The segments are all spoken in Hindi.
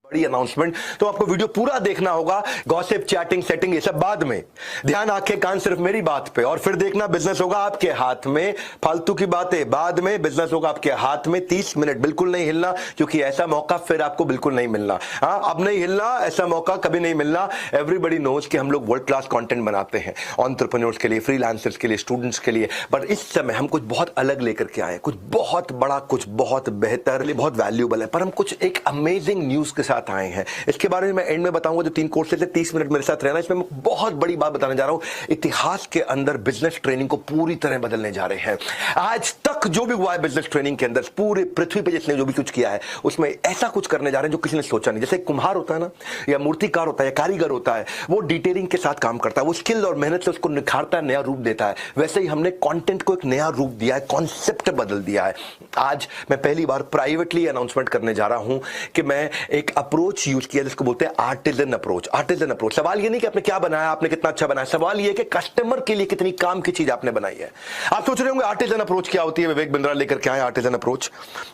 बड़ी अनाउंसमेंट, तो आपको वीडियो पूरा देखना होगा। गॉसिप, चैटिंग, सेटिंग ये सब बाद में, ध्यान आंखें कान सिर्फ मेरी बात पे। और फिर देखना बिजनेस होगा आपके हाथ में, फालतू की बातें बाद में, बिजनेस होगा आपके हाथ में। 30 मिनट बिल्कुल नहीं हिलना, क्योंकि ऐसा मौका फिर आपको बिल्कुल नहीं मिलना। हाँ, अब नहीं हिलना, ऐसा मौका कभी नहीं मिलना। एवरीबडी नोज कि हम लोग वर्ल्ड क्लास कंटेंट बनाते हैं एंटरप्रेन्योर्स के लिए, फ्रीलांसर्स के लिए, स्टूडेंट्स के लिए, बट इस समय हम कुछ बहुत अलग लेकर के आए, कुछ बहुत बड़ा, कुछ बहुत बेहतर, बहुत वैल्यूएबल है। पर हम कुछ एक अमेजिंग न्यूज के साथ आए हैं। इसके बारे में मैं एंड में बताऊंगा। जो 3 कोर्सेज है, 30 मिनट मेरे साथ रहना। इसमें मैं बहुत बड़ी बात बताने जा रहा हूं। इतिहास के अंदर बिजनेस ट्रेनिंग को पूरी तरह बदलने जा रहे हैं। आज तक जो भी हुआ है बिजनेस ट्रेनिंग के अंदर, पूरे पृथ्वी पे जिसने जो भी कुछ किया है, उसमें ऐसा कुछ करने जा रहे हैं जो किसी ने सोचा नहीं। जैसे कुम्हार होता है ना, या मूर्तिकार होता है, या कारीगर होता है, वो डिटेलिंग के साथ काम करता है, वो स्किल और मेहनत से उसको निखारता है, नया रूप देता है। वैसे ही हमने कंटेंट को एक नया रूप दिया है, कॉन्सेप्ट बदल दिया है। आज मैं पहली बार प्राइवेटली अनाउंसमेंट करने जा रहा हूं कि मैं एक अप्रोच यूज किया जिसको बोलते हैं आर्टिजन अप्रोच। आर्टिजन अप्रोच, सवाल ये नहीं कि आपने क्या बनाया, आपने कितना अच्छा बनाया, सवाल ये कि कस्टमर के लिए कितनी काम की चीज आपने बनाई है। आप सोच रहे होंगे आर्टिजन अप्रोच क्या होती है, विवेक बिंद्रा लेकर के आए आर्टिजन अप्रोच।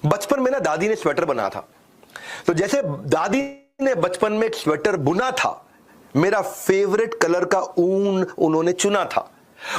बचपन में ना दादी ने स्वेटर बनाया था, तो जैसे दादी ने बचपन में एक स्वेटर बुना था, मेरा फेवरेट कलर का ऊन उन्होंने चुना था।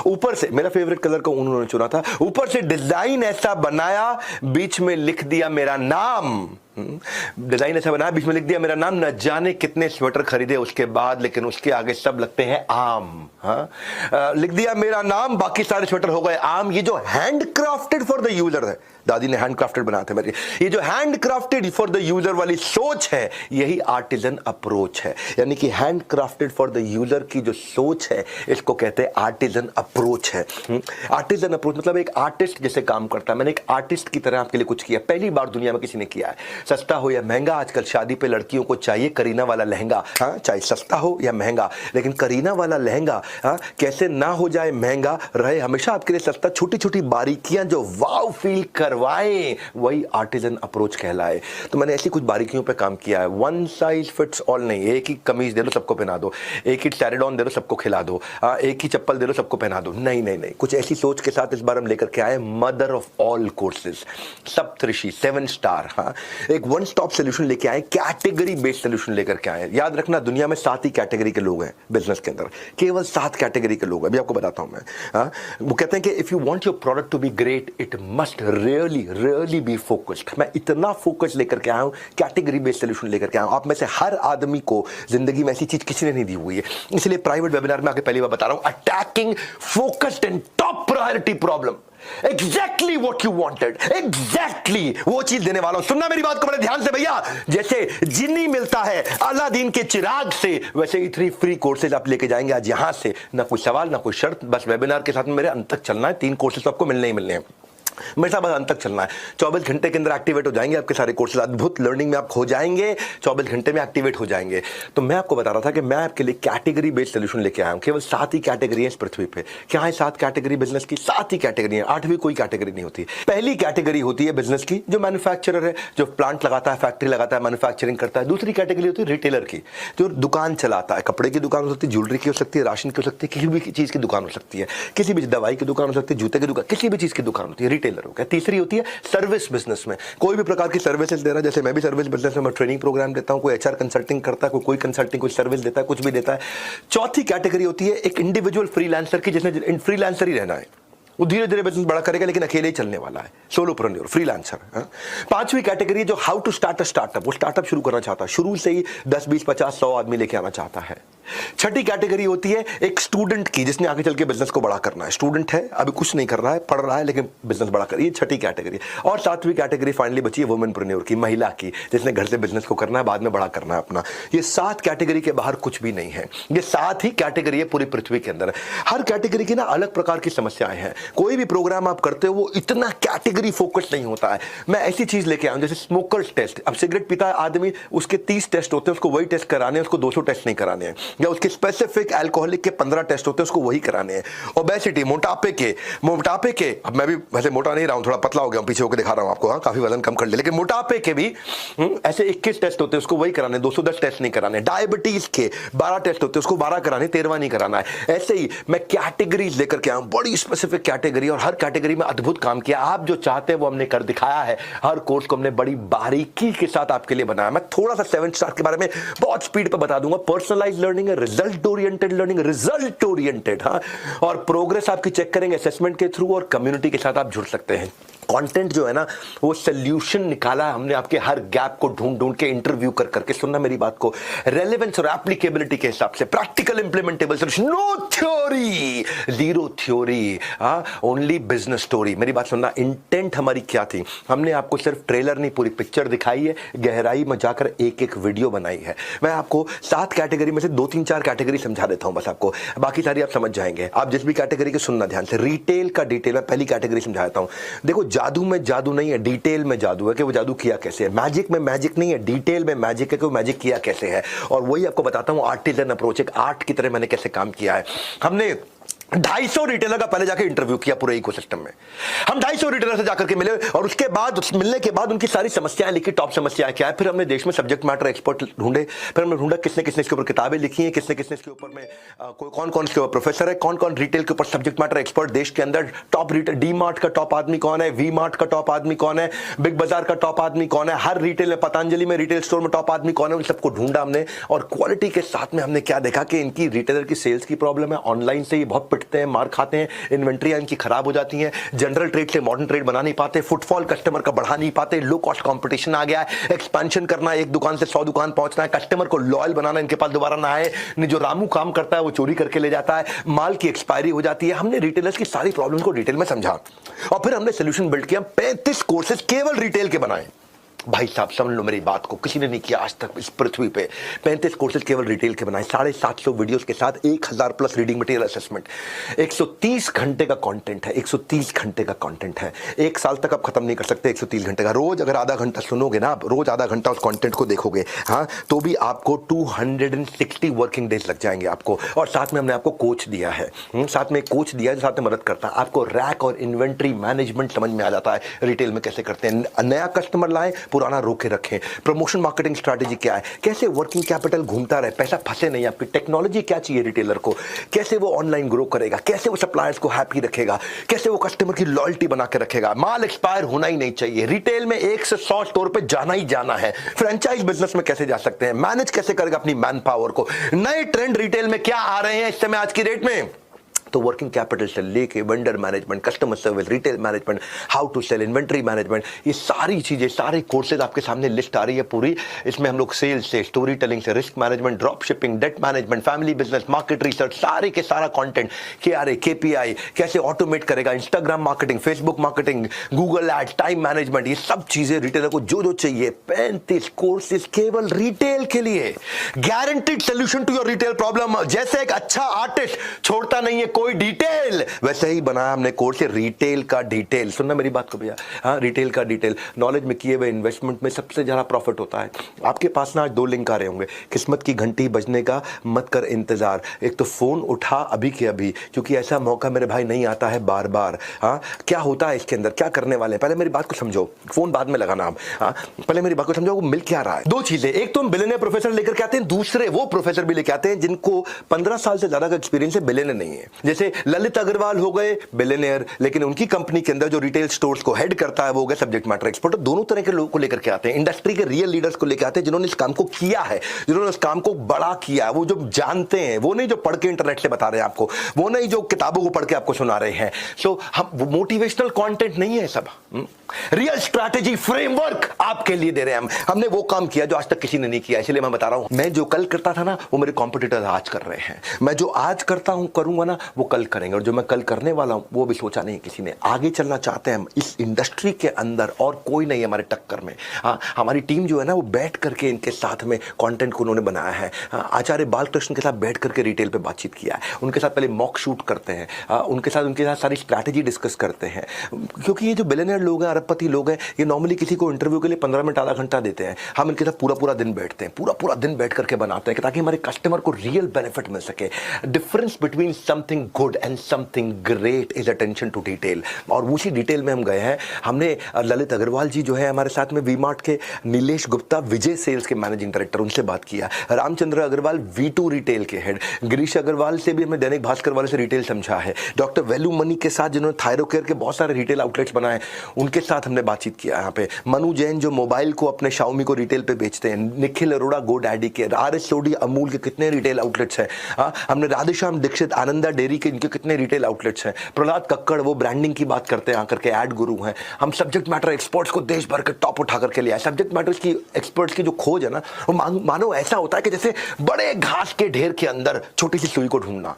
ऊपर से मेरा फेवरेट कलर का ऊन उन्होंने चुना था, ऊपर से डिजाइन ऐसा बनाया, बीच में लिख दिया मेरा नाम। डिजाइन ऐसा बनाया, बीच में लिख दिया मेरा नाम। न जाने कितने स्वेटर खरीदे उसके बाद, लेकिन उसके आगे सब लगते हैं आम। हाँ, लिख दिया मेरा नाम, बाकी सारे स्वेटर हो गए आम। ये जो hand crafted for the user है, दादी ने हैंड क्राफ्टेड बनाते मेरे, ये जो hand crafted for the user वाली सोच है, यही आर्टिजन अप्रोच है। यानी कि hand crafted for the user की जो सोच है, इसको कहते हैं आर्टिजन अप्रोच है। आर्टिजन अप्रोच मतलब एक आर्टिस्ट जैसे काम करता है। मैंने एक आर्टिस्ट की तरह आपके लिए कुछ किया, पहली बार दुनिया में किसी ने किया है। सस्ता हो या महंगा, आजकल शादी पे लड़कियों को चाहिए करीना वाला लहंगा। हाँ, चाहे सस्ता हो या महंगा, लेकिन करीना वाला लहंगा कैसे ना हो जाए महंगा, रहे हमेशा आपके लिए सस्ता। छोटी छोटी बारीकियां जो वाव फील करवाए, वही आर्टिजन अप्रोच कहलाए। तो मैंने ऐसी कुछ बारीकियों पे काम किया है। वन साइज फिट्स ऑल नहीं, एक ही कमीज दे दो सबको पहना दो, एक ही सैरेडॉन दे दो सबको खिला दो, एक ही चप्पल दे दो सबको पहना दो। नहीं नहीं नहीं, कुछ ऐसी सोच के साथ इस बार हम लेकर के आए mother of all courses, Saptarishi, 7 star. हाँ, एक वन स्टॉप सोल्यूशन लेके आए, कैटेगरी बेस्ड सोल्यूशन लेकर के आए। याद रखना, दुनिया में 7 ही कैटेगरी के लोग हैं बिजनेस के अंदर, केवल 7 कैटेगरी के लोग हैं। अभी आपको बताता हूं मैं। वो कहते हैं कि if you want your product to be great, it must really be focused. मैं इतना फोकस लेकर के आया हूं, कैटेगरी बेस्ड सोल्यूशन लेकर के आया हूं। आप में से हर आदमी को जिंदगी में ऐसी चीज किसी ने नहीं दी हुई है, इसलिए प्राइवेट वेबिनार में आके पहली बार बता रहा हूं, attacking focused and top priority problem. Exactly what you wanted, exactly वो चीज देने वाला हूं। सुनना मेरी बात को बड़े ध्यान से भैया। जैसे जिन्नी मिलता है अलादीन के चिराग से, वैसे ही 3 फ्री कोर्सेज आप लेके जाएंगे आज यहां से। ना कोई सवाल, ना कोई शर्त, बस वेबिनार के साथ में मेरे अंत तक चलना है। 3 कोर्सेज तो आपको मिलने ही मिलने हैं, मेरे साथ बस अंत तक चलना है। 24 घंटे के अंदर एक्टिवेट हो जाएंगे आपके सारे कोर्सेज। अद्भुत लर्निंग में आप खो जाएंगे, 24 घंटे में एक्टिवेट हो जाएंगे। तो मैं आपको बता रहा था कि मैं आपके लिए कैटेगरी बेस्ड सोल्यूशन लेके आया हूं। केवल 7 ही कैटेगरी है इस पृथ्वी पे। क्या है 7 कैटेगरी बिजनेस की? 7 ही कैटेगरी है, 8वीं कोई कैटेगरी नहीं होती। पहली कैटेगरी होती है बिजनेस की, जो मैन्युफैक्चरर है, जो प्लांट लगाता है, फैक्ट्री लगाता है, मैन्युफैक्चरिंग करता है। दूसरी कैटेगरी होती है रिटेलर की, जो दुकान चलाता है। कपड़े की दुकान हो सकती है, ज्वेलरी की हो सकती है, राशन की हो सकती है, किसी भी चीज की दुकान हो सकती है, किसी भी दवाई की दुकान हो सकती है, जूते की दुकान, किसी भी चीज की दुकान होती है, रिटेलर हो गया। तीसरी होती है सर्विस बिजनेस में, कोई भी प्रकार की सर्विसेज दे रहा है। जैसे मैं भी सर्विस बिजनेस में मैं ट्रेनिंग प्रोग्राम देता हूं, कोई एचआर कंसल्टिंग करता है, कोई कंसल्टिंग, कोई सर्विस देता है, कुछ भी देता है। चौथी कैटेगरी होती है एक इंडिविजुअल फ्रीलांसर की, जिसने फ्रीलांसर ही रहना है। वो धीरे धीरे बिजनेस बड़ा करेगा, लेकिन अकेले ही चलने वाला है, सोलोप्रेन्योर, फ्रीलांसर। 5वीं कैटेगरी है जो how to start a startup, वो स्टार्टअप शुरू करना चाहता है, शुरू से ही 10, 20, 50, 100 आदमी लेके आना चाहता है। 6ठी कैटेगरी होती है एक स्टूडेंट की, जिसने आगे चल के बिजनेस को बड़ा करना है। स्टूडेंट है, अभी कुछ नहीं कर रहा है, पढ़ रहा है, लेकिन बिजनेस बड़ा कर, ये 6ठी कैटेगरी। और 7वीं कैटेगरी फाइनली बची है वुमेनप्रेन्योर की, महिला की, जिसने घर से बिजनेस को करना है, बाद में बड़ा करना है अपना। ये 7 कैटेगरी के बाहर कुछ भी नहीं है। ये 7 ही कैटेगरी है पूरी पृथ्वी के अंदर। हर कैटेगरी की ना अलग प्रकार की समस्याएं हैं। कोई भी प्रोग्राम आप करते हो वो इतना कैटेगरी फोकस नहीं होता है। मैं ऐसी चीज लेके आया हूं जैसे स्मोकर्स टेस्ट। अब सिगरेट पीता है आदमी, उसके 30 टेस्ट होते हैं, उसको वही टेस्ट कराने हैं, उसको 200 टेस्ट नहीं कराने हैं। या उसके स्पेसिफिक अल्कोहलिक के 15 टेस्ट होते हैं, उसको वही कराने हैं। ओबेसिटी, मोटापे के, अब मैं भी वैसे मोटा नहीं रहा हूं, थोड़ा पतला हो गया हूं, पीछे होकर दिखा रहा हूं आपको, हाँ काफी वजन कम कर लिया, लेकिन मोटापे के भी ऐसे 21 टेस्ट होते हैं, उसको वही कराने, 210 टेस्ट नहीं कराने। डायबिटीज के 12 टेस्ट होते हैं, उसको 12 कराने, 13वां नहीं कराना है। ऐसे ही मैं कैटेगरीज लेकर के आया हूं, बड़ी स्पेसिफिक कैटेगरी, और हर कैटेगरी में अद्भुत काम किया। आप जो चाहते हैं वो हमने कर दिखाया है। हर कोर्स को हमने बड़ी बारीकी के साथ आपके लिए बनाया। मैं थोड़ा सा 7 स्टार के बारे में बहुत स्पीड पे बता दूंगा। पर्सनलाइज्ड लर्निंग है, result oriented learning, result oriented, हाँ, और प्रोग्रेस आपकी चेक करेंगे असेसमेंट के थ्रू, और कम्युनिटी के साथ आप जुड़ सकते हैं। कंटेंट जो है ना, वो सोल्यूशन निकाला हमने आपके हर गैप को ढूंढ ढूंढ के, इंटरव्यू कर करके, सुनना मेरी बात को, रेलेवेंस और एप्लीकेबिलिटी के हिसाब से, practical implementable solution, no theory, zero theory, only business story. मेरी बात सुनना, इंटेंट हमारी क्या थी, हमने आपको सिर्फ ट्रेलर नहीं पूरी पिक्चर दिखाई है, गहराई में जाकर एक एक वीडियो बनाई है। मैं आपको 7 कैटेगरी में से 2-3-4 कैटेगरी समझा देता हूं बस आपको, बाकी सारी आप समझ जाएंगे। आप जिस भी कैटेगरी के सुनना ध्यान से। रिटेल का डिटेल में पहली कैटेगरी समझाता हूं। देखो, जादू में जादू नहीं है, डिटेल में जादू है कि वो जादू किया कैसे है। मैजिक में मैजिक नहीं है, डिटेल में मैजिक है कि वो मैजिक किया कैसे है। और वही आपको बताता हूं, आर्टिजन अप्रोच, एक आर्ट की तरह मैंने कैसे काम किया है। हमने 250 रिटेलर का पहले जाके इंटरव्यू किया पूरे इकोसिस्टम में। हम 250 रिटेलर से जाकर के मिले, और उसके बाद मिलने के बाद उनकी सारी समस्याएं लिखी, टॉप समस्याएं क्या है। फिर हमने देश में सब्जेक्ट मैटर एक्सपर्ट ढूंढे, फिर हमने ढूंढा किसने किसने इसके ऊपर किताबें लिखी हैं, किसने किसने इसके ऊपर में कौन कौन इसके ऊपर प्रोफेसर है, कौन कौन रिटेल के ऊपर सब्जेक्ट मैटर एक्सपर्ट देश के अंदर। टॉप रिटेल, डी मार्ट का टॉप आदमी कौन है, वी मार्ट का टॉप आदमी कौन है, बिग बाजार का टॉप आदमी कौन है, हर रिटेल में, पतंजलि में, रिटेल स्टोर में टॉप आदमी कौन है, उन सबको ढूंढा हमने। और क्वालिटी के साथ में हमने क्या देखा कि इनकी रिटेलर की सेल्स की प्रॉब्लम है, ऑनलाइन से ही बहुत पिटते हैं, मार खाते हैं, इन्वेंट्री इनकी खराब हो जाती है, जनरल ट्रेड से मॉडर्न ट्रेड बना नहीं पाते, फुटफॉल कस्टमर का बढ़ा नहीं पाते, लो कॉस्ट कंपटीशन आ गया है, एक्सपेंशन करना, एक दुकान से 100 दुकान पहुंचना है, कस्टमर को लॉयल बनाना, इनके पास दोबारा ना आए, जो रामू काम करता है वो चोरी करके ले जाता है, माल की एक्सपायरी हो जाती है। हमने रिटेलर्स की सारी प्रॉब्लम्स को डिटेल में समझा, और फिर हमने सोल्यूशन बिल्ड किया। 35 कोर्सेज केवल रिटेल के बनाए। भाई साहब समझ लो मेरी बात को, किसी ने नहीं किया आज तक इस पृथ्वी पे। 35 कोर्सेज केवल रिटेल के बनाए, 750 वीडियोस के साथ 1000 प्लस रीडिंग मटेरियल असेसमेंट, 130 घंटे का कंटेंट है, 130 घंटे का कंटेंट है। 1 साल तक आप खत्म नहीं कर सकते 130 घंटे का। रोज अगर आधा घंटा सुनोगे ना, आप रोज आधा घंटा उस कंटेंट को देखोगे, हाँ, तो भी आपको 260 वर्किंग डेज लग जाएंगे आपको। और साथ में हमने आपको कोच दिया है, साथ में कोच दिया है, साथ में मदद करता है आपको। रैक और इन्वेंट्री मैनेजमेंट समझ में आ जाता है, रिटेल में कैसे करते हैं। नया कस्टमर लाए, पुराना रोके रखें। प्रमोशन मार्केटिंग स्ट्रैटेजी क्या है, कैसे वर्किंग कैपिटल घूमता रहे, पैसा फंसे नहीं। आपकी टेक्नोलॉजी क्या चाहिए रिटेलर को, कैसे वो ऑनलाइन ग्रो करेगा, कैसे वो सप्लायर्स को हैप्पी रखेगा, कैसे वो कस्टमर की लॉयल्टी बना के रखेगा। माल एक्सपायर होना ही नहीं चाहिए। रिटेल में 1 से 100 स्टोर पे जाना ही जाना है। फ्रेंचाइज बिजनेस में कैसे जा सकते हैं, मैनेज कैसे करेगा अपनी मैन पावर को। नए ट्रेंड रिटेल में क्या आ रहे हैं इस समय आज की डेट में, तो वर्किंग कैपिटल से लेके vendor management, customer service, retail management, how to sell, inventory management, ये सारी चीजें, सारे कोर्सेज आपके सामने लिस्ट आ रही है पूरी। इसमें हम लोग सेल्स से, स्टोरी टेलिंग से, risk management, drop shipping, debt management, family business, market research, सारे के सारा कंटेंट, KRA, KPI कैसे ऑटोमेट करेगा, Instagram marketing, Facebook marketing, Google ads, time management, ये सब चीजें रिटेलर को जो जो चाहिए। 35 कोर्सेज केवल रिटेल के लिए, guaranteed solution to your retail problem. जैसे एक अच्छा आर्टिस्ट छोड़ता नहीं है कोई डिटेल, वैसे ही बनाया हमने कोर्स है रिटेल का डिटेल। सुनना मेरी बात को भैया, हाँ, रिटेल का डिटेल। नॉलेज में किए हुए इन्वेस्टमेंट में सबसे ज्यादा प्रॉफिट होता है। आपके पास ना आज 2 लिंक आ रहे होंगे, किस्मत की घंटी बजने का मत कर इंतजार। एक तो फोन उठा अभी के अभी, क्योंकि ऐसा मौका मेरे भाई नहीं आता है बार बार। हाँ, क्या होता है इसके अंदर, क्या करने वाले हैं, पहले मेरी बात को समझो। फोन बाद में लगाना आप, हाँ, पहले मेरी बात को समझो। वो मिल क्या रहा है, 2 चीजें। एक तो हम बिलियनियर प्रोफेसर लेकर के आते हैं, दूसरे वो प्रोफेसर भी लेके आते हैं जिनको 15 साल से ज्यादा का एक्सपीरियंस है, बिलियनियर नहीं है। जैसे ललित अग्रवाल हो गए बिलियनियर, लेकिन उनकी कंपनी के अंदर जो रिटेल स्टोर्स को हेड करता है वो हो गया सब्जेक्ट मैटर एक्सपर्ट। दोनों तरह के लोगों को लेकर के आते हैं, इंडस्ट्री के रियल लीडर्स को लेकर आते हैं जिन्होंने इस काम को किया है, जिन्होंने उस काम को बड़ा किया है, वो जो जानते हैं, वो नहीं जो पढ़ के इंटरनेट से बता रहे हैं आपको, वो नहीं जो किताबों को पढ़ के आपको सुना रहे हैं। सो हम मोटिवेशनल कंटेंट नहीं है सब, रियल स्ट्रैटेजी फ्रेमवर्क आपके लिए दे रहे हैं। हमने वो काम किया जो आज तक किसी ने नहीं किया, इसलिए मैं बता रहा हूं, मैं जो कल करता था ना वो मेरे कॉम्पिटिटर आज कर रहे हैं, मैं जो आज करता हूं करूंगा ना वो कल करेंगे, और जो मैं कल करने वाला हूं वो भी सोचा नहीं किसी ने। आगे चलना चाहते हैं हम इस इंडस्ट्री के अंदर, और कोई नहीं हमारे टक्कर में। हाँ, हमारी टीम जो है ना वो बैठ करके इनके साथ में कंटेंट को उन्होंने बनाया है। आचार्य बालकृष्ण के साथ बैठ करके रिटेल पे बातचीत किया है, उनके साथ पहले मॉक शूट करते हैं, उनके साथ सारी स्ट्रैटेजी डिस्कस करते हैं। क्योंकि ये जो बिलियनियर लोग हैं, अरबपति लोग हैं, ये नॉर्मली किसी को इंटरव्यू के लिए 15 मिनट आधा घंटा देते हैं। हम इनके साथ पूरा दिन बैठते हैं, पूरा दिन बैठ करके बनाते हैं ताकि हमारे कस्टमर को रियल बेनिफिट मिल सके। Difference between something good and something great is attention to detail. और उसी डिटेल में हम गए हैं। हमने ललित अग्रवाल जी जो है हमारे साथ में, वी मार्ट के नीलेश गुप्ता विजय सेल्स के मैनेजिंग डायरेक्टर, उनसे बात किया। रामचंद्र अग्रवाल V2 रिटेल के हेड, गिरीश अग्रवाल से भी हमें दैनिक भास्कर वाले से रिटेल समझा है। डॉक्टर वैल्यू मनी के साथ जिन्होंने थायरोकेयर के बहुत सारे रिटेल आउटलेट्स बनाए, उनके साथ हमने बातचीत किया। यहाँ पे मनु जैन जो मोबाइल को अपने शाओमी को रिटेल पे बेचते हैं, निखिल अरोड़ा गो डैडी के, RS सोडी अमूल के कितने रिटेल आउटलेट्स हैं। हमने राधेश्याम दीक्षित आनंदा डेयरी के, इनके कितने रिटेल आउटलेट्स हैं। प्रहलाद कक्कड़ वो ब्रांडिंग की बात करते हैं आकर के, एड गुरु हैं। हम सब्जेक्ट मैटर एक्सपर्ट्स को देश भर के टॉप उठा करके लिया। सब्जेक्ट मैटर की एक्सपर्ट्स की जो खोज है ना, वो मानो ऐसा होता है कि जैसे बड़े घास के ढेर के अंदर छोटी सी सुई को ढूंढना।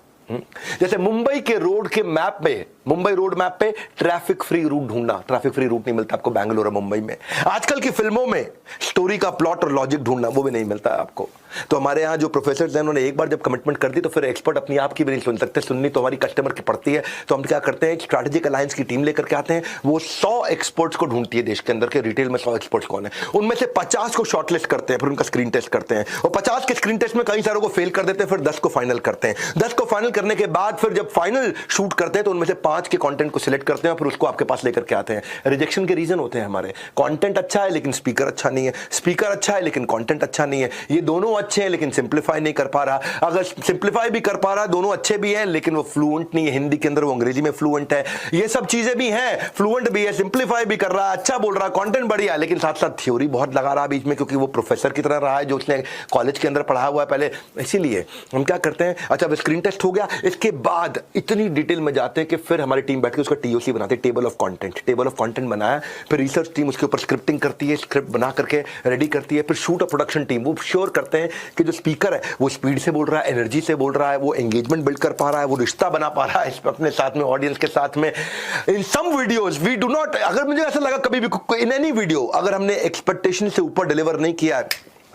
जैसे मुंबई के रोड के मैप पे, मुंबई रोड मैप पे ट्रैफिक फ्री रूट ढूंढना। ट्रैफिक फ्री रूट नहीं मिलता आपको बैंगलोर और मुंबई में। आजकल की फिल्मों में स्टोरी का प्लॉट और लॉजिक ढूंढना, वो भी नहीं मिलता है आपको। तो हमारे यहाँ जो प्रोफेसर हैं, उन्होंने एक बार जब कमिटमेंट कर दी तो फिर एक्सपर्ट अपनी आप की भी नहीं सुन सकते। सुननी तो हमारी कस्टमर की पड़ती है। तो हम क्या करते हैं, स्ट्रैटेजिक अलायंस की टीम लेकर के आते हैं। वो 100 एक्सपर्ट्स को ढूंढती है देश के अंदर के, रिटेल में 100 एक्सपर्ट्स कौन है, उनमें से 50 को शॉर्टलिस्ट करते हैं, फिर उनका स्क्रीन टेस्ट करते हैं। और 50 के स्क्रीन टेस्ट में कई सारों को फेल कर देते हैं, फिर 10 को फाइनल करते हैं। 10 को फाइनल करने के बाद फिर जब फाइनल शूट करते हैं तो उनमें से 5 के कंटेंट को सिलेक्ट करते हैं और फिर उसको आपके पास लेकर के आते हैं। रिजेक्शन के रीजन होते हैं हमारे, कंटेंट अच्छा है लेकिन स्पीकर अच्छा नहीं है, स्पीकर अच्छा है लेकिन कंटेंट अच्छा नहीं है, ये दोनों अच्छे हैं लेकिन सिंप्लीफाई नहीं कर पा रहा। अगर सिंप्लीफाई भी कर पा रहा, दोनों अच्छे भी हैं लेकिन वो फ्लुएंट नहीं है हिंदी के अंदर, वो अंग्रेजी में फ्लुएंट है। ये सब चीजें भी हैं, फ्लुएंट भी है, सिंप्लीफाई भी कर रहा है, अच्छा बोल रहा है, कंटेंट बढ़िया है, लेकिन साथ साथ थ्योरी बहुत लगा रहा है बीच में, क्योंकि वो प्रोफेसर की तरह रहा है जो उसने कॉलेज के अंदर पढ़ा हुआ है पहले। इसीलिए हम क्या करते हैं, अच्छा स्क्रीन टेस्ट हो गया, इसके बाद इतनी डिटेल में जाते हैं कि फिर हमारी टीम बैठ के उसका TOC बनाते हैं, table of content. Table of content बनाया, फिर रिसर्च टीम उसके ऊपर स्क्रिप्टिंग करती है, स्क्रिप्ट बना करके रेडी करती है। फिर शूट और प्रोडक्शन टीम वो श्योर करते हैं कि जो स्पीकर है वो स्पीड से बोल रहा है, एनर्जी से बोल रहा है, वो एंगेजमेंट बिल्ड कर पा रहा है, वो रिश्ता बना पा रहा है अपने साथ में, ऑडियंस के साथ में। In some videos we do not, अगर मुझे ऐसा लगा कभी भी इन एनी वीडियो अगर हमने एक्सपेक्टेशन से ऊपर डिलीवर नहीं किया,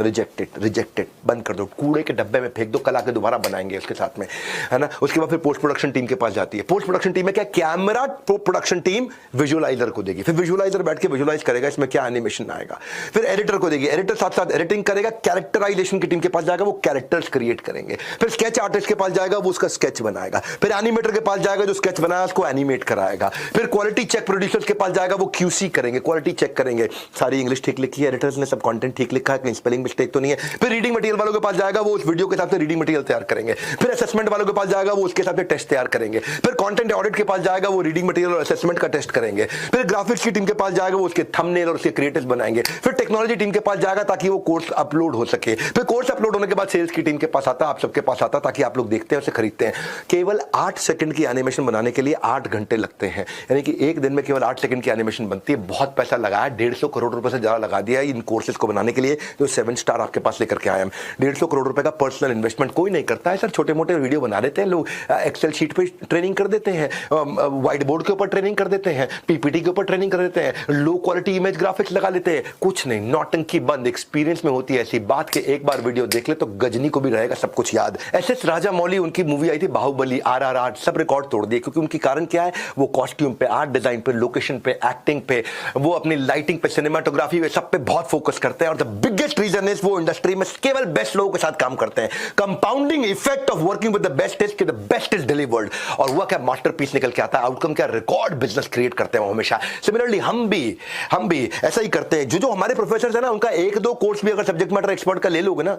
रिजेक्टेड, बंद कर दो, कूड़े के डब्बे में फेंक दो, कल आके दोबारा बनाएंगे उसके साथ में, है ना। उसके बाद फिर पोस्ट प्रोडक्शन टीम के पास जाती है। पोस्ट प्रोडक्शन टीम में क्या, कैमरा प्रोडक्शन टीम विजुअलाइजर को देगी, फिर विजुअलाइजर बैठ के विजुअलाइज करेगा इसमें क्या एनिमेशन आएगा, फिर एडिटर को देगी, एडिटर साथ साथ एडिटिंग करेगा, कैरेक्टराइजेशन की टीम के पास जाएगा, वो कैरेक्टर्स क्रिएट करेंगे, फिर स्केच आर्टिस्ट के पास जाएगा, वो उसका स्केच बनाएगा, फिर एनिमेटर के पास जाएगा, जो स्केच बनाया उसको एनिमेट कराएगा, फिर क्वालिटी चेक प्रोड्यूसर्स के पास जाएगा, वो QC करेंगे, क्वालिटी चेक करेंगे, सारी इंग्लिश ठीक लिखी है एडिटर्स ने, सब कंटेंट ठीक लिखा है, कहीं स्पेलिंग मिस्टेक तो नहीं है। फिर रीडिंग मटेरियल वालों के पास जाएगा, वो उस वीडियो के हिसाब से रीडिंग मटेरियल तैयार करेंगे, फिर असेसमेंट वालों के पास जाएगा, वो उसके हिसाब से टेस्ट तैयार करेंगे, फिर कंटेंट ऑडिट के पास जाएगा, वो रीडिंग मटेरियल और असेसमेंट का टेस्ट करेंगे, फिर ग्राफिक्स की टीम के पास जाएगा, वो उसके थंबनेल और उसके क्रिएटिव्स बनाएंगे, फिर टेक्नोलॉजी टीम के पास जाएगा ताकि वो कोर्स अपलोड हो सके, फिर कोर्स अपलोड होने के बाद सेल्स की टीम के पास आता, आप सबके पास आता, ताकि आप लोग देखते हैं उसे खरीदते हैं। केवल 8 सेकंड की एनिमेशन बनाने के लिए 8 घंटे लगते हैं, यानी कि एक दिन में केवल 8 सेकंड की एनिमेशन बनती है। बहुत पैसा लगाया, 150 करोड़ रुपए से ज्यादा लगा दिया इन कोर्सेज को बनाने के लिए, जो 7 स्टार आपके पास लेकर के आए हम। 150 करोड़ रुपए का पर्सनल इन्वेस्टमेंट कोई नहीं करता है सर। छोटे मोटे वीडियो बना देते हैं लोग, एक्सेल शीट पे ट्रेनिंग कर देते हैं, व्हाइट बोर्ड के ऊपर ट्रेनिंग कर देते हैं, PPT के ऊपर ट्रेनिंग कर देते हैं, लो क्वालिटी इमेज ग्राफिक्स लगा लेते हैं, कुछ नहीं, नौटंकी बंद। एक्सपीरियंस में होती है ऐसी बात कि एक बार वीडियो देख ले तो गजनी को भी रहेगा सब कुछ याद। SS राजा मौली, उनकी मूवी आई थी बाहुबली, RRR, सब रिकॉर्ड तोड़ दिए, क्योंकि उनकी कारण क्या है, वो कॉस्ट्यूम पे, आर्ट डिजाइन पे, लोकेशन पे, एक्टिंग पे, वो अपनी लाइटिंग पे, सिनेमाटोग्राफी पे, सब पे बहुत फोकस करते हैं। और द बिगेस्ट रीजन इज वो इंडस्ट्री में केवल बेस्ट लोगों के साथ काम करते हैं। Compounding effect of working with the best is कि द बेस्ट इज डिलीवर्ड, और वो क्या मास्टरपीस निकल के आता है, आउटकम क्या, रिकॉर्ड बिजनेस क्रिएट करते हैं वो हमेशा। सिमिलरली हम भी ऐसा ही करते हैं। जो हमारे प्रोफेसर है ना, उनका 1-2 कोर्स भी अगर सब्जेक्ट मैटर एक्सपर्ट का ले लोगे ना,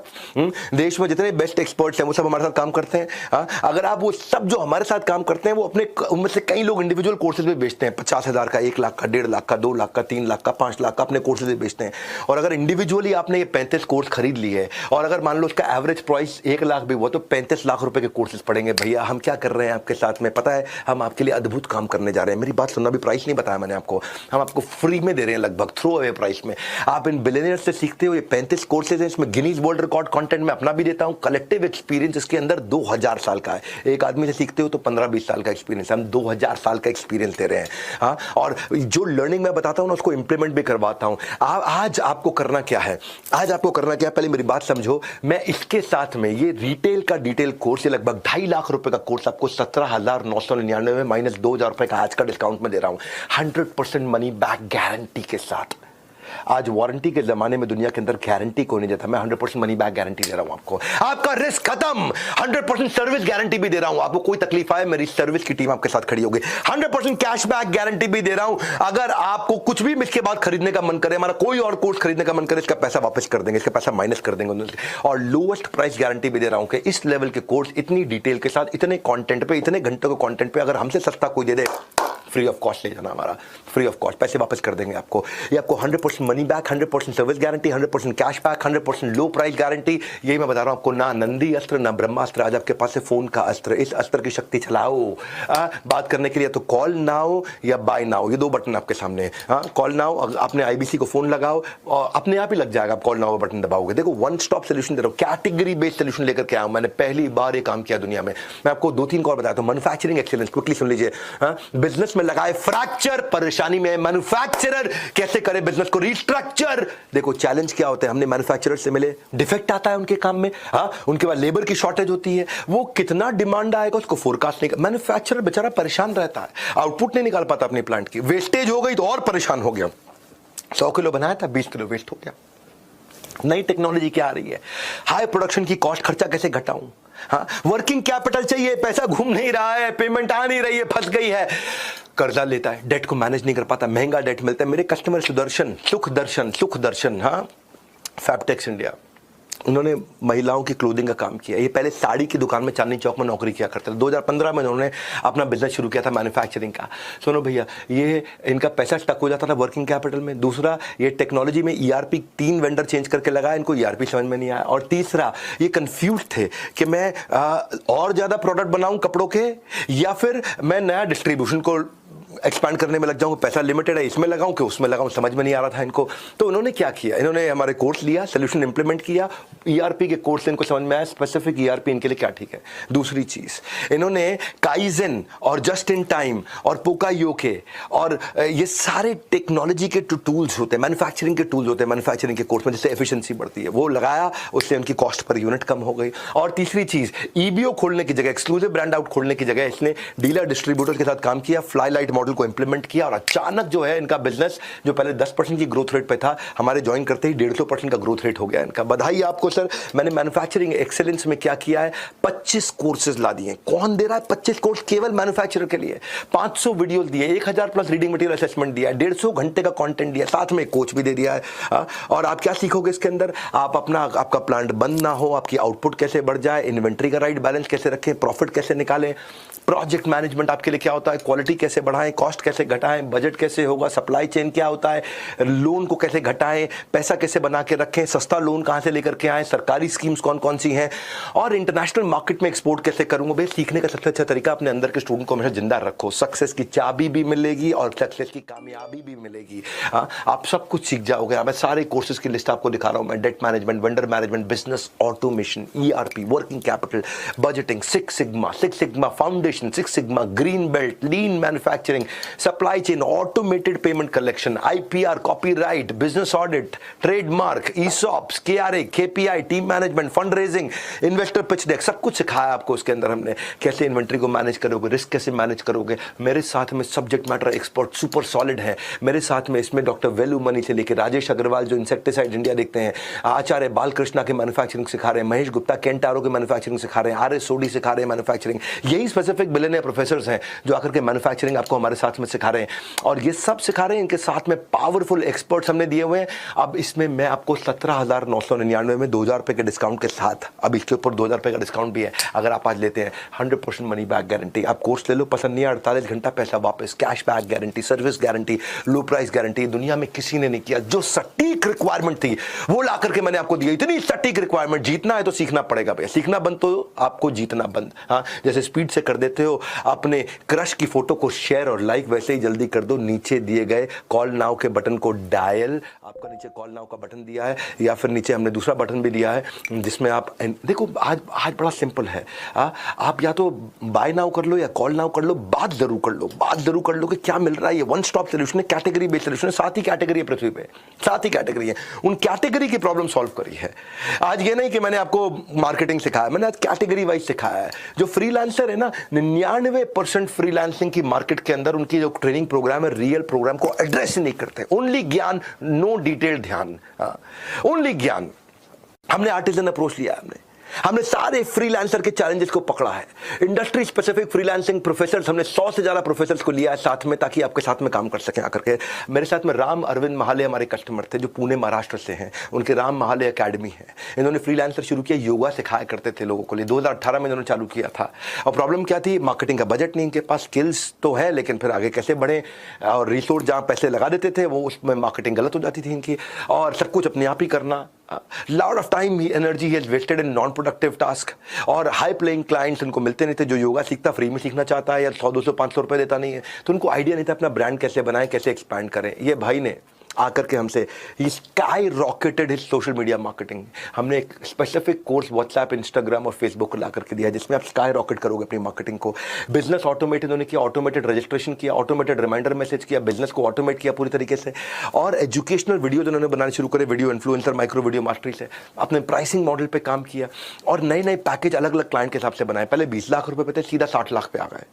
देश में जितने बेस्ट एक्सपर्ट्स हैं वो सब हमारे साथ काम करते हैं। अगर आप वो सब जो हमारे साथ काम करते हैं, वो अपने उनमें से कई लोग इंडिविजुअल कोर्सेज भी बेचते हैं, 50,000 का, 1 लाख का, 1.5 लाख का, 2 लाख का, 3 लाख का, 5 लाख का अपने कोर्सेज भी बेचते हैं। और अगर इंडिविजुअली आपने ये 35 कोर्स खरीद लिए और अगर मान लो उसका एवरेज प्राइस 1 लाख भी हुआ तो 35 लाख रुपए के कोर्सेज पढ़ेंगे। भैया हम क्या कर रहे हैं आपके साथ में, पता है हम आपके लिए अद्भुत काम करने जा रहे हैं। मेरी बात सुनना, भी प्राइस नहीं बताया मैंने आपको, हम आपको फ्री में दे रहे हैं, लगभग थ्रो अवे प्राइस में। आप इन बिलियनियर से सीखते हो। ये 35 कोर्सेज हैं, इसमें गिनीज वर्ल्ड रिकॉर्ड कंटेंट मैं अपना भी देता हूं, कलेक्टिव एक्सपीरियंस इसके अंदर 2000 साल का है। एक आदमी से सीखते हो तो 15-20 साल का एक्सपीरियंस, हम 2000 साल का एक्सपीरियंस दे रहे हैं। हाँ, और जो लर्निंग मैं बताता हूं ना उसको इंप्लीमेंट भी करवाता हूं। आज आपको करना क्या है, आज आपको करना क्या है, पहले मेरी बात समझो। मैं इसके साथ में ये रिटेल का डिटेल कोर्स, ये लगभग 2.5 लाख रुपए का कोर्स आपको 17,999 में माइनस 2,000 रुपए का आज का डिस्काउंट में दे रहा हूं, 100% मनी बैक गारंटी के साथ। आज वारंटी के जमाने में दुनिया के अंदर गारंटी कोई नहीं देता, मैं 100% मनी बैक गारंटी दे रहा हूं आपको। आपका रिस्क खत्म, 100% सर्विस गारंटी भी दे रहा हूं। आपको कोई तकलीफ आए मेरी सर्विस की टीम आपके साथ खड़ी होगी। 100% कैश बैक गारंटी भी दे रहा हूं। अगर आपको कुछ भी इसके बाद खरीदने का मन करे, हमारा कोई और कोर्स खरीदने का मन करे, इसका पैसा वापस कर देंगे, इसका पैसा माइनस कर देंगे। और लोएस्ट प्राइस गारंटी भी दे रहा हूं कि इस लेवल के कोर्स इतनी डिटेल के साथ, इतने कंटेंट पे, इतने घंटों के कंटेंट पे अगर हमसे सस्ता कोई दे दे, फ्री ऑफ कॉस्ट ले जाना, हमारा फ्री ऑफ कॉस्ट, पैसे वापस कर देंगे आपको। ये आपको 100% money back, 100% service guarantee, 100% cash back, 100% लो प्राइस गारंटी। यही मैं बता रहा हूं आपको, ना नंदी अस्त्र ना ब्रह्मास्त्र, आज आपके पास है फोन का अस्त्र। इस अस्त्र की शक्ति चलाओ। बात करने के लिए तो कॉल नाउ या बाय नाउ, ये 2 बटन आपके सामने। कॉल नाउ, अपने IBC को फोन लगाओ और अपने आप ही लग जाएगा। आप कॉल नाउ बटन दबाओगे, देखो वन स्टॉप सोल्यूशन दे रहा हूं, कैटेगरी बेस्ड सोल्यूशन लेकर के आया हूं। मैंने पहली बार ये काम किया दुनिया में। मैं आपको 2-3 कॉल बताता हूं। मैन्युफैक्चरिंग एक्सीलेंस, क्विकली सुन लीजिए। बिजनेस में लगाए फ्रैक्चर, परेशानी में मैन्युफैक्चरर कैसे करे बिजनेस को रीस्ट्रक्चर। देखो चैलेंज क्या होता है, हमने मैन्युफैक्चरर से मिले, डिफेक्ट आता है उनके काम में, उनके बाद लेबर की शॉर्टेज होती है, वो कितना डिमांड आएगा उसको फोरकास्ट नहीं। मैन्युफैक्चरर बेचारा परेशान रहता है, आउटपुट नहीं निकाल पाता अपने प्लांट की, वेस्टेज हो गई तो और परेशान हो गया। 100 किलो बनाया था, 20 किलो वेस्ट हो गया। नई टेक्नोलॉजी क्या आ रही है, हाई प्रोडक्शन की कॉस्ट, खर्चा कैसे घटाऊं। हाँ, वर्किंग कैपिटल चाहिए, पैसा घूम नहीं रहा है, पेमेंट आ नहीं रही है, फंस गई है, कर्जा लेता है, डेट को मैनेज नहीं कर पाता, महंगा डेट मिलता है। मेरे कस्टमर सुख दर्शन, हाँ, फैब्टेक्स इंडिया, उन्होंने महिलाओं की क्लोथिंग का काम किया। ये पहले साड़ी की दुकान में चांदनी चौक में नौकरी किया करते थे। 2015 में उन्होंने अपना बिजनेस शुरू किया था मैन्युफैक्चरिंग का। सुनो भैया, ये इनका पैसा स्टक हो जाता था वर्किंग कैपिटल में। दूसरा, ये टेक्नोलॉजी में ERP 3 वेंडर चेंज करके लगाया, इनको ERP समझ में नहीं आया। और तीसरा, ये कंफ्यूज थे कि मैं और ज्यादा प्रोडक्ट बनाऊं कपड़ों के, या फिर मैं नया डिस्ट्रीब्यूशन को एक्सपैंड करने में लग जाऊं, पैसा लिमिटेड है, इसमें लगाऊं कि उसमें लगाऊं, समझ में नहीं आ रहा था इनको। तो उन्होंने क्या किया, इन्होंने हमारे कोर्स लिया, सोल्यूशन इंप्लीमेंट किया, ERP के कोर्स से इनको समझ में आया स्पेसिफिक ERP इनके लिए क्या ठीक है। दूसरी चीज, इन्होंने काइजन और जस्ट इन टाइम और पोकायोके और ये सारे टेक्नोलॉजी के टूल्स होते हैं, मैन्युफैक्चरिंग के टूल्स होते हैं मैन्युफैक्चरिंग के कोर्स में, जिससे एफिशिएंसी बढ़ती है, वो लगाया, उससे उनकी कॉस्ट पर यूनिट कम हो गई। और तीसरी चीज, EBO खोलने की जगह, एक्सक्लूसिव ब्रांड आउट खोलने की जगह, इसने डीलर डिस्ट्रीब्यूटर के साथ काम किया, फ्लाई लाइट मॉडल को इंप्लीमेंट किया, और अचानक जो है इनका बिजनेस जो पहले 10% की ग्रोथ रेट पे था, हमारे ज्वाइन करते ही 150% का ग्रोथ रेट हो गया इनका। बधाई आपको सर। मैंने मैन्युफैक्चरिंग एक्सीलेंस में क्या किया है, 25 कोर्सेज ला दिए। कौन दे रहा है 25 कोर्स केवल मैन्युफैक्चरर के लिए? 500 वीडियोस दिए, 1000 प्लस रीडिंग मटेरियल असेसमेंट दिया, 150 घंटे का कंटेंट दिया, साथ में कोच भी दे दिया है। और आप क्या सीखोगे इसके अंदर, आप आपका प्लांट बंद ना हो, आपकी आउटपुट कैसे बढ़ जाए, इन्वेंट्री का राइट बैलेंस कैसे रखें, प्रॉफिट कैसे निकालें, प्रोजेक्ट मैनेजमेंट आपके लिए क्या होता है, क्वालिटी कैसे बढ़ाएं, कॉस्ट कैसे घटाएं, बजट कैसे होगा, सप्लाई चेन क्या होता है, लोन को कैसे घटाएं, पैसा कैसे बना के रखें, सस्ता लोन कहां से लेकर के आए, सरकारी स्कीम्स कौन कौन सी हैं, और इंटरनेशनल मार्केट में एक्सपोर्ट कैसे करूंगा। भाई सीखने का सबसे अच्छा तरीका, अपने अंदर के स्टूडेंट को हमेशा जिंदा रखो, सक्सेस की चाबी भी मिलेगी और सक्सेस की कामयाबी भी मिलेगी। आप सब कुछ सीख जाओगे। मैं सारे कोर्सेज की लिस्ट आपको दिखा रहा हूं, मैं debt management, vendor management, business automation, ERP, working capital, budgeting, six sigma foundation, six sigma, green belt, लीन manufacturing, supply chain, automated payment collection, IPR, copyright, business audit, trademark, ESOPs, KRA, KPI, team management, fund raising, investor pitch deck, सब कुछ सिखाया आपको उसके अंदर हमने। कैसे इन्वेंट्री को मैनेज करोगे, रिस्क कैसे मैनेज करोगे। मेरे साथ में subject matter expert super solid है मेरे साथ में। इसमें डॉक्टर वेलू मनी से लेकर राजेश अग्रवाल जो इंसेक्टिसाइड इंडिया देखते हैं, आचार्य बालकृष्णा के मैन्युफैक्चरिंग सिखा रहे हैं, महेश गुप्ता केंटारो के मैन्युफैक्चरिंग सिखा रहे हैं, RS सोडी सिखा रहे हैं मैन्युफैक्चरिंग। यही स्पेसिफिक बिलियनियर प्रोफेसर्स हैं जो आकर के मैन्युफैक्चरिंग आपको हमारे हमारे साथ में सिखा रहे हैं, और ये सब सिखा रहे हैं, इनके साथ में पावरफुल एक्सपर्ट्स हमने दिए हुए हैं। अब इसमें मैं आपको 17,999 में 2,000 रुपये के डिस्काउंट के साथ, अब इसके ऊपर 2,000 रुपये का डिस्काउंट भी है अगर आप आज लेते हैं। 100% मनी बैक गारंटी, आप कोर्स ले लो, पसंद नहीं है 48 घंटा पैसा वापस, cash back guarantee, service guarantee, लो प्राइस गारंटी। दुनिया में किसी ने नहीं किया। जो सटीक रिक्वायरमेंट थी वो ला करके मैंने आपको दी, इतनी सटीक रिक्वायरमेंट। जीतना है तो सीखना पड़ेगा भैया, सीखना बंद तो आपको जीतना बंद। हाँ, जैसे स्पीड से कर देते हो अपने क्रश की फोटो को शेयर और लाइक, वैसे ही जल्दी कर दो। नीचे दिए गए कॉल नाउ के बटन को डायल, आपका नीचे कॉल नाउ का बटन दिया है, या फिर नीचे हमने दूसरा बटन भी दिया है जिसमें आप देखो, आज बड़ा सिंपल है। आप या तो बाय नाउ कर लो या कॉल नाउ कर लो, बात जरूर कर लो, बात जरूर कर लो कि क्या मिल रहा है। ये वन स्टॉप सोल्यूशन है, कैटेगरी बेस्ड सोल्यूशन है। 7 ही कैटेगरी है पृथ्वी पे, 7 ही कैटेगरी है। उन कैटेगरी की प्रॉब्लम सॉल्व करी है। आज ये नहीं कि मैंने आपको मार्केटिंग सिखाया, मैंने आज कैटेगरी वाइज सिखाया है। जो फ्रीलांसर है ना, 99% फ्रीलांसिंग की मार्केट के अंदर उनकी जो ट्रेनिंग प्रोग्राम है, रियल प्रोग्राम को एड्रेस नहीं करते। ओनली ज्ञान, नो डिटेल ध्यान, ओनली ज्ञान। हमने आर्टिजन अप्रोच लिया, हमने सारे फ्रीलांसर के चैलेंजेस को पकड़ा है। इंडस्ट्री स्पेसिफिक फ्रीलांसिंग प्रोफेसर्स, हमने 100 से ज्यादा प्रोफेसर्स को लिया है साथ में, ताकि आपके साथ में काम कर सकें आकर के। मेरे साथ में राम अरविंद महाले हमारे कस्टमर थे, जो पुणे महाराष्ट्र से हैं। उनके राम महाले एकेडमी है। इन्होंने फ्रीलांसर शुरू किया, योगा सिखाया करते थे लोगों को लिए। 2018 में इन्होंने चालू किया था। और प्रॉब्लम क्या थी? मार्केटिंग का बजट नहीं इनके पास, स्किल्स तो है लेकिन फिर आगे कैसे बढ़े, और रिसोर्स जहाँ पैसे लगा देते थे वो उसमें मार्केटिंग गलत हो जाती थी इनकी, और सब कुछ अपने आप ही करना। लॉट ऑफ टाइम एनर्जी ही wasted in non productive task, और हाई प्लेइंग क्लाइंट्स उनको मिलते नहीं थे। जो योगा सीखता फ्री में सीखना चाहता है या 100, 200, 500 रुपए देता नहीं है, तो उनको आइडिया नहीं था अपना ब्रांड कैसे बनाएं, कैसे एक्सपैंड करें। ये भाई ने आकर के हमसे sky rocketed his social media marketing. हमने एक स्पेसिफिक कोर्स व्हाट्सएप, इंस्टाग्राम और फेसबुक को ला करके दिया, जिसमें आप स्काई रॉकेट करोगे अपनी मार्केटिंग को। बिजनेस ऑटोमेटेड उन्होंने किया, ऑटोमेटेड रजिस्ट्रेशन किया, ऑटोमेटेड रिमाइंडर मैसेज किया, बिजनेस को ऑटोमेट किया पूरी तरीके से। और एजुकेशनल वीडियोज उन्होंने बनाने शुरू करे, video influencer, micro video mastery से। अपने प्राइसिंग मॉडल पर काम किया, और नए नए पैकेज अलग अलग क्लाइंट के हिसाब से बनाए। पहले 20 लाख रुपए पे थे, सीधा 60 लाख पे आ गए।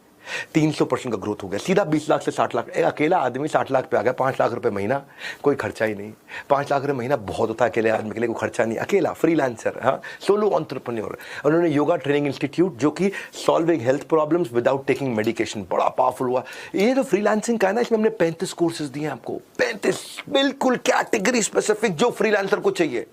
300% का ग्रोथ हो गया, सीधा 20 लाख से 60 लाख। एक अकेला आदमी 60 लाख पे आ गया, 5 लाख रुपए महीना, कोई खर्चा ही नहीं। 5 लाख रुपए महीना बहुत होता है अकेले आदमी के लिए, कोई खर्चा नहीं। अकेला फ्रीलांसर, हाँ, सोलो एंटरप्रेन्योर। उन्होंने योगा ट्रेनिंग इंस्टीट्यूट, जो कि solving health problems without taking medication, बड़ा पावरफुल हुआ। ये जो फ्रीलांसिंग का है ना, इसमें हमने 35 कोर्सेज दिए आपको, 35 बिल्कुल कैटेगरी स्पेसिफिक जो फ्रीलांसर को चाहिए।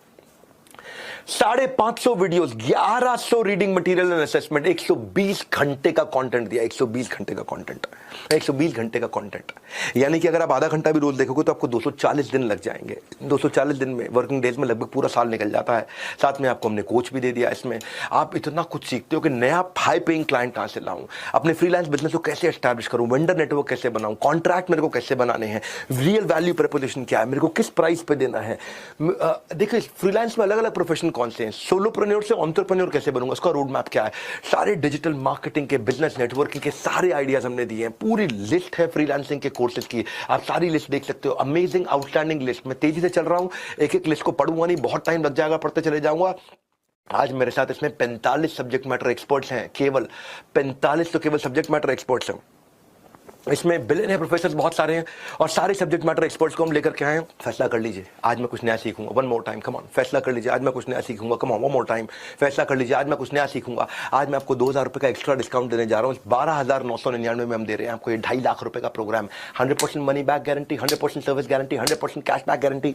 550 videos, 1100 reading material and assessment, 120 घंटे का कंटेंट दिया। 120 घंटे का कंटेंट, 120 घंटे का कंटेंट। यानी कि अगर आप आधा घंटा भी रोज देखोगे तो आपको 240 दिन लग जाएंगे। 240 दिन में, वर्किंग डेज में लगभग पूरा साल निकल जाता है। साथ में आपको हमने कोच भी दे दिया। इसमें आप इतना कुछ सीखते हो कि नया हाई पेइंग क्लाइंट कहां से लाऊं, अपने फ्रीलांस बिजनेस को कैसे एस्टैब्लिश करूं, वेंडर नेटवर्क कैसे बनाऊं, कॉन्ट्रैक्ट मेरे को कैसे बनाने हैं, रियल वैल्यू प्रपोजिशन क्या है, मेरे को किस प्राइस पे देना है। देखिए फ्रीलांस में अलग अलग प्रोफेशन कौन से हैं, सोलोप्रेन्योर से एंटरप्रेन्योर कैसे बनूंगा, उसका रोड मैप क्या है, सारे डिजिटल मार्केटिंग के, बिजनेस नेटवर्किंग के सारे आइडियाज हमने दिए हैं। पूरी लिस्ट है फ्रीलांसिंग के कोर्सेज की, आप सारी लिस्ट देख सकते हो। Amazing outstanding list. मैं तेजी से चल रहा हूं, एक एक लिस्ट को पढ़ूंगा नहीं, बहुत टाइम लग जाएगा, पढ़ते चले जाऊंगा। आज मेरे साथ इसमें 45 सब्जेक्ट मैटर एक्सपर्ट्स हैं, केवल 45 तो केवल सब्जेक्ट मैटर एक्सपर्ट्स हैं। इसमें बिलियनियर प्रोफेसर बहुत सारे हैं, और सारे सब्जेक्ट मैटर एक्सपर्ट्स को हम लेकर के आए हैं। फैसला कर लीजिए, आज मैं कुछ नया सीखूंगा, one more time, come on. फैसला कर लीजिए, आज मैं कुछ नया सीखूंगा, come on, one more time. फैसला कर लीजिए, आज मैं कुछ नया सीखूंगा। आज मैं आपको 2000 रुपये का एक्स्ट्रा डिस्काउंट देने जा रहा हूँ। 12,999 में हम दे रहे हैं आपको ये 2.5 लाख रुपए का program. 100% money back guarantee, 100% service guarantee, 100% cash back guarantee,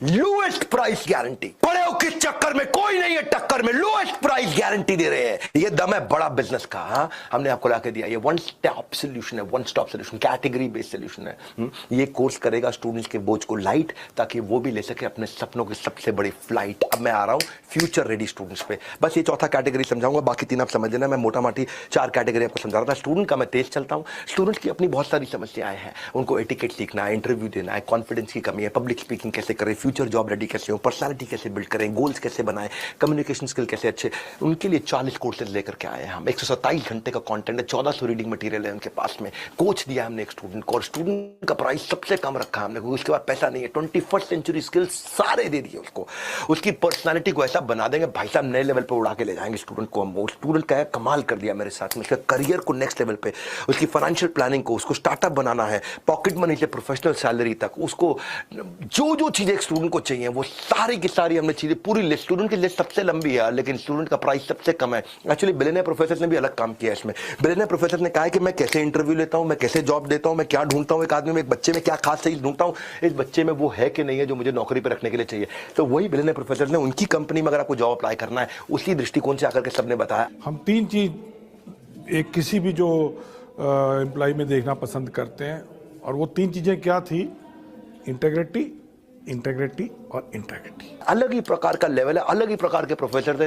lowest price guarantee. पड़े हो किस चक्कर में, कोई नहीं है टक्कर में, लोएस्ट प्राइस गारंटी दे रहे हैं। ये दम है बड़ा बिजनेस का। हाँ, हमने आपको लाके दिया। ये वन स्टॉप सोल्यूशन है, one stop solution, category based solution है। ये कोर्स करेगा स्टूडेंट्स के बोझ को लाइट, ताकि वो भी ले सके अपने सपनों की सबसे बड़ी फ्लाइट। अब मैं आ रहा हूं फ्यूचर रेडी स्टूडेंट्स पे। बस ये चौथा कैटेगरी समझाऊंगा, बाकी 3 आप समझ लेना। मैं मोटा माटी 4 कैटेगरी आपको समझा रहा था। स्टूडेंट का मैं तेज चलता हूं। स्टूडेंट्स की अपनी बहुत सारी समस्याएं हैं, उनको एटिकेट सीखना है, इंटरव्यू देना है, कॉन्फिडेंस की कमी है, पब्लिक स्पीकिंग कैसे करें, फ्यूचर जॉब रेडी कैसे हो, पर्सनालिटी कैसे बिल्ड करें, गोल्स कैसे बनाएं, कम्युनिकेशन स्किल कैसे अच्छे। उनके लिए 40 कोर्सेज लेकर के आए हैं हम। 127 घंटे का कंटेंट है, 1400 रीडिंग मटेरियल है उनके पास में। कोच दिया हमने एक स्टूडेंट को, और स्टूडेंट का प्राइस सबसे कम रखा हमने, क्योंकि उसके बाद पैसा नहीं है। 21st सेंचुरी स्किल्स सारे दे दिए उसको। उसकी पर्सनालिटी को ऐसा बना देंगे भाई साहब, नए लेवल पर उड़ा के ले जाएंगे स्टूडेंट को हम। वो स्टूडेंट का कमाल कर दिया मेरे साथ में, उसका करियर को नेक्स्ट लेवल पे, उसकी फाइनेंशियल प्लानिंग को, उसको स्टार्टअप बनाना है, पॉकेट मनी से प्रोफेशनल सैलरी तक, उसको जो जो चीजें एक स्टूडेंट को चाहिए वो सारी की सारी हमने चीजें, पूरी लिस्ट, स्टूडेंट की लिस्ट सबसे लंबी है लेकिन स्टूडेंट का प्राइस सबसे कम है। एक्चुअली बिलियनियर प्रोफेसर ने भी अलग काम किया इसमें। बिलियनियर प्रोफेसर ने कहा है कि मैं कैसे इंटरव्यू लेता हूं, मैं कैसे जॉब देता हूं, मैं क्या ढूंढता हूं एक आदमी में, एक बच्चे में क्या खास चीज ढूंढता हूं, इस बच्चे में वो है कि नहीं है जो मुझे नौकरी पर रखने के लिए चाहिए। तो वही बिलियनियर प्रोफेसर ने उनकी कंपनी में अगर आपको जॉब अप्लाई करना है उसी दृष्टिकोण से आकर के सबने बताया। हम 3 चीज एक किसी भी जो एम्प्लॉय में देखना पसंद करते हैं, और वो 3 चीजें क्या थी? इंटेग्रिटी, इंटेग्रिटी और इंटेग्रिटी। अलग ही प्रकार का लेवल है, अलग ही प्रकार के प्रोफेसर थे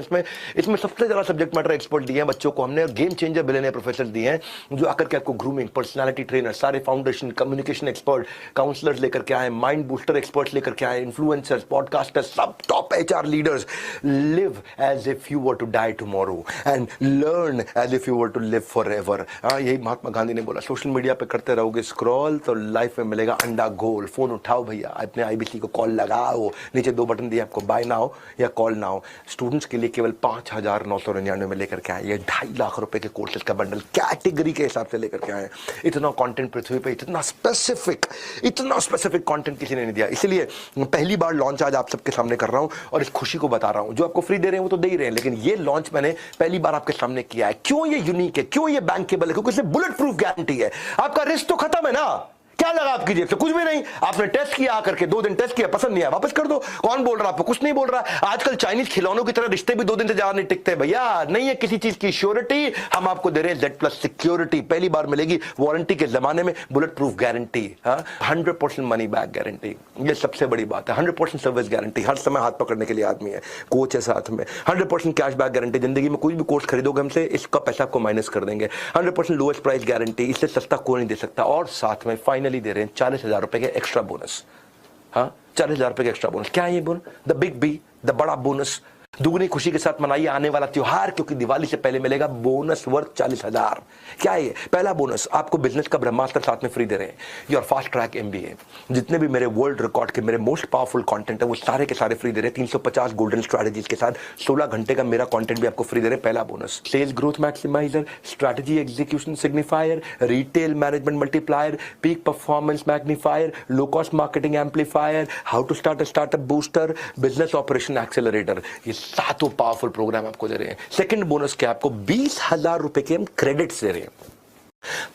इसमें सबसे ज्यादा सब्जेक्ट मैटर एक्सपर्ट दिए हैं बच्चों को हमने, और गेम चेंजर बिलियनियर प्रोफेसर दिए हैं जो आकर के आपको ग्रूमिंग, पर्सनालिटी ट्रेनर, सारे फाउंडेशन, कम्युनिकेशन एक्सपर्ट, काउंसलर्स लेकर के आए, माइंड बूस्टर एक्सपर्ट्स लेकर के आए, इन्फ्लुएंसर्स, पॉडकास्टर्स, सब top HR leaders. Live as if you were to die tomorrow and learn as if you were to live forever. यही महात्मा गांधी ने बोला। सोशल मीडिया पे करते रहोगे स्क्रॉल तो लाइफ में मिलेगा अंडा गोल। फोन उठाओ भैया, अपने आईबीसी को कॉल लगाओ, नीचे 2 बटन दिए आपको, बाय नाउ या कॉल नाउ। स्टूडेंट्स के लिए केवल 5,999 में लेकर के आए, ये 2.5 लाख रुपए के कोर्सेज का बंडल कैटेगरी के हिसाब से लेकर के आए। इतना कंटेंट पृथ्वी पे, इतना स्पेसिफिक कंटेंट किसी ने नहीं दिया। इसलिए पहली बार लॉन्च आज आप सबके सामने कर रहा हूं और इस खुशी को बता रहा हूं। जो आपको फ्री दे रहे हैं वो तो दे ही रहे हैं, लेकिन ये लॉन्च मैंने पहली बार आपके सामने किया है। क्यों ये यूनिक है, क्यों ये बैंकेबल है? क्योंकि इसमें बुलेट प्रूफ गारंटी है। आपका रिस्क तो खत्म है ना, क्या लगा आपकी जेब से? कुछ भी नहीं। आपने टेस्ट किया आकर के, 2 दिन टेस्ट किया, पसंद नहीं आया, वापस कर दो। कौन बोल रहा है आपको? कुछ नहीं बोल रहा। आजकल चाइनीज खिलौनों की तरह रिश्ते भी 2 दिन से ज्यादा नहीं टिकते भैया। नहीं है किसी चीज की श्योरिटी, हम आपको दे रहे हैं Z+ सिक्योरिटी। पहली बार मिलेगी वारंटी के जमाने में bullet proof guarantee, 100% money back guarantee. ये सबसे बड़ी बात है। 100% सर्विस गारंटी, हर समय हाथ पकड़ने के लिए आदमी है, कोच है साथ में। 100% कैश बैक गारंटी, जिंदगी में कोई भी कोर्स खरीदोगे हमसे इसका पैसा आपको माइनस कर देंगे। 100% लोएस्ट प्राइस गारंटी, इससे सस्ता कोई नहीं दे सकता। और साथ में फाइनली दे रहे हैं 40,000 रुपए के एक्स्ट्रा बोनस। 40,000 रुपए के एक्स्ट्रा बोनस। क्या है ये bonus? The big B, the बड़ा बोनस। दुगनी खुशी के साथ मनाइए आने वाला त्योहार, क्योंकि दिवाली से पहले मिलेगा बोनस वर्थ 40,000। क्या है ये? पहला बोनस, आपको बिजनेस का ब्रह्मास्त्र साथ में फ्री दे रहे हैं। योर फास्ट ट्रैक MBA, जितने भी मेरे वर्ल्ड रिकॉर्ड के मेरे मोस्ट पावरफुल कंटेंट है वो सारे के सारे फ्री दे रहे हैं। 350 गोल्डन स्ट्रैटेजीज के साथ 16 घंटे का मेरा कंटेंट भी आपको फ्री दे रहे हैं। पहला bonus. Sales growth maximiser, strategy execution signifier, retail management multiplier, peak performance magnifier, low cost marketing amplifier, how to start a startup booster, business operation accelerator. ये 7 पावरफुल प्रोग्राम आपको दे रहे हैं। सेकंड बोनस क्या? आपको 20,000 रुपए के हम क्रेडिट्स दे रहे हैं।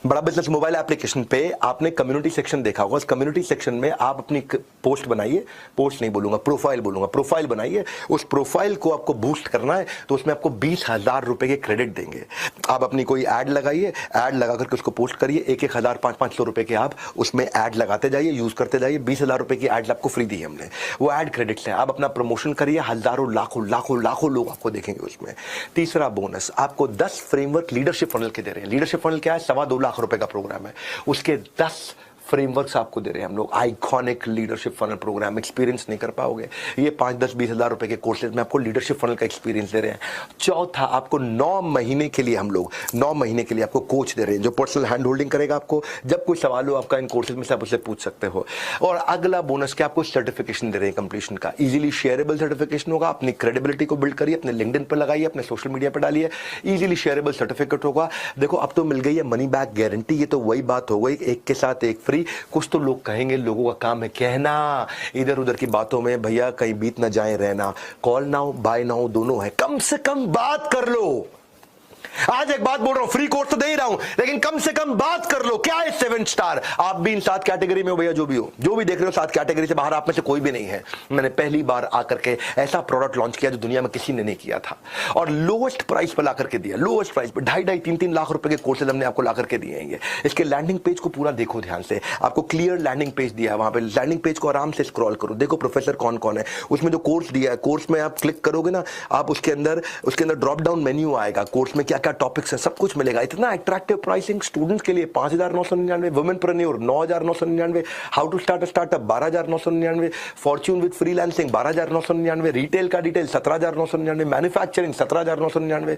बड़ा बिजनेस मोबाइल एप्लीकेशन पे आपने कम्युनिटी सेक्शन देखा होगा। उस कम्युनिटी सेक्शन में आप अपनी पोस्ट बनाइए, पोस्ट नहीं बोलूंगा, प्रोफाइल बोलूंगा, प्रोफाइल बनाइए। उस प्रोफाइल को आपको बूस्ट करना है तो उसमें आपको 20,000 रुपए के क्रेडिट देंगे। आप अपनी कोई ऐड लगाइए, ऐड लगा करके उसको पोस्ट करिए। 1,000, 500 रुपए के आप उसमें ऐड लगाते जाइए, यूज करते जाइए। 20,000 रुपए की ऐड आपको फ्री दी हमने, वो ऐड क्रेडिट्स है। आप अपना प्रमोशन करिए, हजारों लाखों लोग आपको देखेंगे उसमें। तीसरा बोनस, आपको 10 फ्रेमवर्क लीडरशिप फनल के दे रहे हैं। लीडरशिप फनल क्या है? 2.25 लाख रुपए का प्रोग्राम है, उसके 10 फ्रेमवर्क्स आपको दे रहे हैं हम लोग। Iconic leadership funnel program, experience नहीं कर पाओगे। ये 5, 10, 20,000 रुपए के कोर्सेज में आपको लीडरशिप फनल का एक्सपीरियंस दे रहे हैं। चौथा, आपको 9 महीने के लिए हम लोग 9 महीने के लिए आपको कोच दे रहे हैं जो पर्सनल हैंड होल्डिंग करेगा आपको। जब कोई सवाल हो आपका इन कोर्सेज में से आप उससे पूछ सकते हो। और अगला बोनस क्या? आपको सर्टिफिकेशन दे रहे हैं कंप्लीशन का। इजीली शेयरेबल सर्टिफिकेशन होगा। अपनी क्रेडिबिलिटी को बिल्ड करिए, अपने लिंक्डइन पर लगाइए, अपने सोशल मीडिया पर डालिए। इजीली शेयरेबल सर्टिफिकेट होगा। देखो अब तो मिल गई है मनी बैक गारंटी। ये तो वही बात हो गई, एक के साथ एक फ्री। कुछ तो लोग कहेंगे, लोगों का काम है कहना, इधर उधर की बातों में भैया कहीं बीत ना जाए रहना। कॉल नाउ, बाय नाउ दोनों है। कम से कम बात कर लो। आज एक बात बोल रहा हूं, फ्री कोर्स तो दे ही रहा हूं, लेकिन कम से कम बात कर लो। क्या है 7 स्टार? आप भी इन 7 कैटेगरी में हो भैया, जो भी हो, जो भी देख रहे हो 7 कैटेगरी से बाहर आप में से कोई भी नहीं है। मैंने पहली बार आकर के ऐसा प्रोडक्ट लॉन्च किया जो दुनिया में किसी ने नहीं किया था, और लोएस्ट प्राइस पर ला करके दिया। लोएस्ट प्राइस पर 2.5, 3 लाख रुपए के कोर्सेज हमने आपको ला करके दिए हैं। इसके लैंडिंग पेज को पूरा देखो ध्यान से, आपको क्लियर लैंडिंग पेज दिया है। वहां पे लैंडिंग पेज को आराम से स्क्रॉल करो, देखो प्रोफेसर कौन कौन है। उसमें जो कोर्स दिया है, कोर्स में आप क्लिक करोगे ना, आप उसके अंदर ड्रॉप डाउन मेन्यू आएगा। कोर्स में क्या क्या टॉपिक्स है सब कुछ मिलेगा। इतना अट्रैक्टिव प्राइसिंग स्टूडेंट्स के लिए 5,999, womenpreneur 9,999, how to start a startup 12,999, fortune with freelancing 12,999, retail का डिटेल 17,999, मैन्युफैक्चरिंग 17,999,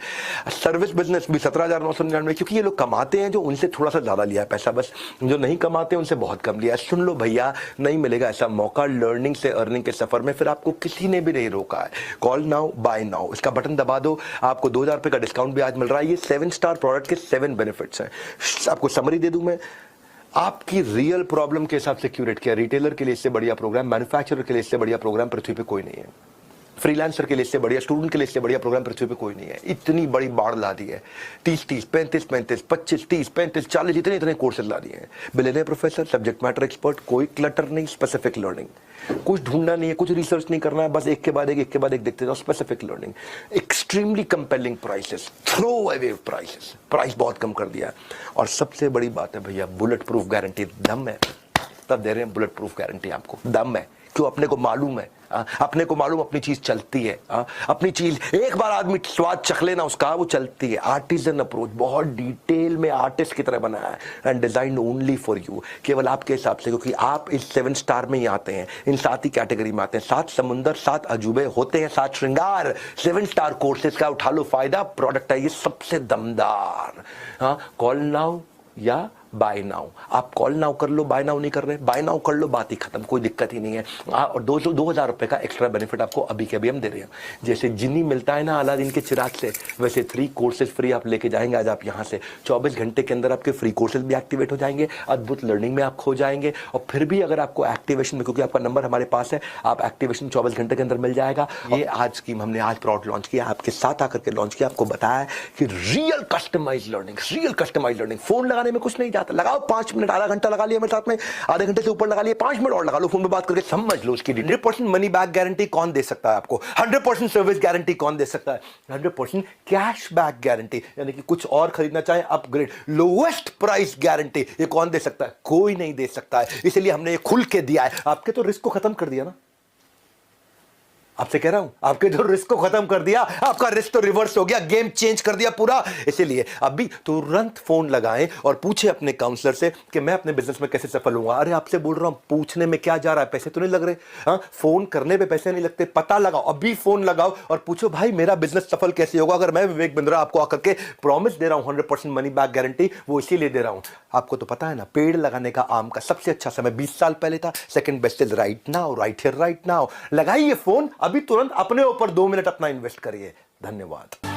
सर्विस बिजनेस भी 17,999। क्योंकि ये लोग कमाते हैं जो उनसे थोड़ा सा ज्यादा लिया है पैसा, बस जो नहीं कमाते उनसे बहुत कम लिया है। सुन लो भैया, नहीं मिलेगा ऐसा मौका लर्निंग से अर्निंग के सफर में, फिर आपको किसी ने भी नहीं रोका है। कॉल नाउ, बाय नाउ, इसका बटन दबा दो, आपको 2,000 रुपए का डिस्काउंट भी आज मिल रहा है। ये 7 स्टार प्रोडक्ट के 7 बेनिफिट्स हैं। आपको समरी दे दूं मैं, आपकी रियल प्रॉब्लम के हिसाब से क्यूरेट किया। रिटेलर के लिए इससे बढ़िया प्रोग्राम, मैन्युफैक्चरर के लिए इससे बढ़िया प्रोग्राम पृथ्वी पे कोई नहीं है, फ्रीलांसर के लिए इससे बढ़िया, स्टूडेंट के लिए इससे बढ़िया प्रोग्राम पृथ्वी पे कोई नहीं है। इतनी बड़ी बाढ़ ला दी है, 30 30 35 35 25 30 35 40 इतने इतने कोर्सेज ला दिए हैं। Billionaire professor, subject matter expert, कोई क्लटर नहीं, स्पेसिफिक लर्निंग, कुछ ढूंढना नहीं है, कुछ रिसर्च नहीं करना है, बस एक के बाद एक देखते जाओ। Specific learning, extremely compelling prices, throw away prices, price बहुत कम कर दिया है। और सबसे बड़ी बात है भैया, बुलेट प्रूफ गारंटी। दम है तब दे रहे हैं बुलेट प्रूफ गारंटी आपको, दम है। क्यों? अपने को मालूम है, अपने को मालूम अपनी चीज चलती है। अपनी चीज एक बार आदमी स्वाद चख लेना उसका, वो चलती है। आर्टिजन अप्रोच, बहुत डिटेल में आर्टिस्ट की तरह बनाया है, and design only for you, केवल आपके हिसाब से, क्योंकि आप इस 7 स्टार में ही आते हैं, इन 7 ही कैटेगरी में आते हैं। 7 समुंदर, 7 अजूबे होते हैं, 7 श्रृंगार। 7 स्टार कोर्सेज का उठा लो फायदा, प्रोडक्ट है ये सबसे दमदार। कॉल नाउ या बाय नाउ। आप कॉल नाउ कर लो, बाय नाउ नहीं कर रहे, बाय नाउ कर लो, बात ही खत्म, कोई दिक्कत ही नहीं है। और 2,000 रुपए का एक्स्ट्रा बेनिफिट आपको अभी के अभी हम दे रहे हैं। जैसे जिन्नी मिलता है ना अलादीन के चिराग से, वैसे 3 कोर्सेज फ्री आप लेके जाएंगे आज आप यहाँ से। 24 घंटे के अंदर आपके फ्री कोर्सेज भी एक्टिवेट हो जाएंगे, अद्भुत लर्निंग में आप खो जाएंगे। और फिर भी अगर आपको एक्टिवेशन में, क्योंकि आपका नंबर हमारे पास है, आप एक्टिवेशन 24 घंटे के अंदर मिल जाएगा। ये आज स्कीम हमने आज प्रोडक्ट लॉन्च किया, आपके साथ आकर के लॉन्च किया, आपको बताया कि रियल कस्टमाइज लर्निंग, फोन लगाने में कुछ नहीं जाता। लगाओ 5 मिनट, आधा घंटा लगा लिया मेरे साथ में, आधे घंटे से ऊपर लगा लिया, 5 मिनट और लगा लो, फोन पे बात करके समझ लो उसकी। 100% मनी बैक गारंटी कौन दे सकता है आपको? 100% सर्विस गारंटी कौन दे सकता है? 100% कैश बैक गारंटी, यानी कि कुछ और खरीदना चाहे अपग्रेड, लोएस्ट प्राइस गारंटी, ये कौन दे सकता है? कोई नहीं दे सकता है। इसलिए हमने ये खुल के दिया है। आपके तो रिस्क को खत्म कर दिया ना, आपसे कह रहा हूं, आपके जो रिस्क को खत्म कर दिया, आपका रिस्क तो रिवर्स हो गया, गेम चेंज कर दिया पूरा। इसीलिए अभी तुरंत फोन लगाएं और पूछे अपने काउंसलर से कि मैं अपने बिजनेस में कैसे सफल होऊंगा। अरे आपसे बोल रहा हूं, पूछने में क्या जा रहा है, पैसे तो नहीं लग रहे। फोन करने पे पैसे नहीं लगते, पता लगाओ, अभी फोन लगाओ और पूछो भाई मेरा बिजनेस सफल कैसे होगा। अगर मैं विवेक बिंद्रा आपको आकर के प्रॉमिस दे रहा हूं 100% मनी बैक गारंटी, वो इसीलिए दे रहा हूं। आपको तो पता है ना, पेड़ लगाने का आम का सबसे अच्छा समय 20 साल पहले था। Second best is right now, right here right now. लगाइए फोन अभी तुरंत, अपने ऊपर 2 मिनट अपना इन्वेस्ट करिए। धन्यवाद।